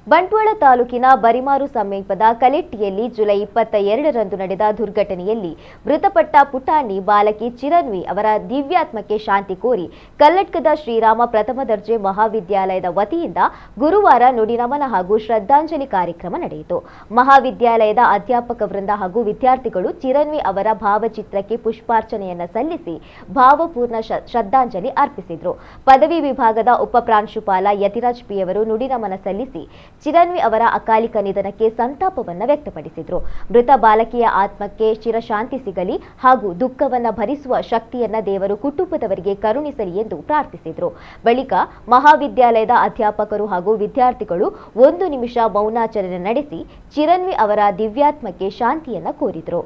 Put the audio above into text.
ಬಂಟ್ವಾಳ ತಾಲೂಕಿನ ಬರಿಮಾರು ಸಮೀಪದ ಕಲೆಟ್ಟಿಯಲ್ಲಿ ಜುಲೈ 22ರಂದು ನಡೆದ ದುರ್ಘಟನೆಯಲ್ಲಿ ಮೃತಪಟ್ಟ ಪುಟಾಣಿ ಬಾಲಕಿ ಚಿರನ್ವಿ ಅವರ ದಿವ್ಯಾತ್ಮಕ್ಕೆ ಶಾಂತಿ ಕೋರಿ ಕಲ್ಲಡ್ಕದ ಶ್ರೀರಾಮ ಪ್ರಥಮ ದರ್ಜೆ ಮಹಾವಿದ್ಯಾಲಯದ ವತಿಯಿಂದ ಗುರುವಾರ ನುಡಿನಮನ ಹಾಗೂ ಶ್ರದ್ಧಾಂಜಲಿ ಕಾರ್ಯಕ್ರಮ ನಡೆಯಿತು. ಮಹಾವಿದ್ಯಾಲಯದ ಅಧ್ಯಾಪಕ ವೃಂದ ಹಾಗೂ ವಿದ್ಯಾರ್ಥಿಗಳು ಚಿರನ್ವಿ ಅವರ ಭಾವಚಿತ್ರಕ್ಕೆ ಪುಷ್ಪಾರ್ಚನೆಯನ್ನು ಸಲ್ಲಿಸಿ ಭಾವಪೂರ್ಣ ಶ್ರದ್ಧಾಂಜಲಿ ಅರ್ಪಿಸಿದರು. ಪದವಿ ವಿಭಾಗದ ಉಪ ಪ್ರಾಂಶುಪಾಲ ಯತಿರಾಜ್ ಪಿ ಅವರು ನುಡಿನಮನ ಸಲ್ಲಿಸಿ ಚಿರನ್ವಿ ಅವರ ಅಕಾಲಿಕ ನಿಧನಕ್ಕೆ ಸಂತಾಪವನ್ನು ವ್ಯಕ್ತಪಡಿಸಿದರು. ಮೃತ ಬಾಲಕಿಯ ಆತ್ಮಕ್ಕೆ ಚಿರಶಾಂತಿ ಸಿಗಲಿ ಹಾಗೂ ದುಃಖವನ್ನು ಭರಿಸುವ ಶಕ್ತಿಯನ್ನ ದೇವರು ಕುಟುಂಬದವರಿಗೆ ಕರುಣಿಸಲಿ ಎಂದು ಪ್ರಾರ್ಥಿಸಿದರು. ಬಳಿಕ ಮಹಾವಿದ್ಯಾಲಯದ ಅಧ್ಯಾಪಕರು ಹಾಗೂ ವಿದ್ಯಾರ್ಥಿಗಳು 1 ನಿಮಿಷ ಮೌನಾಚರಣೆ ನಡೆಸಿ ಚಿರನ್ವಿ ಅವರ ದಿವ್ಯಾತ್ಮಕ್ಕೆ ಶಾಂತಿಯನ್ನ ಕೋರಿದರು.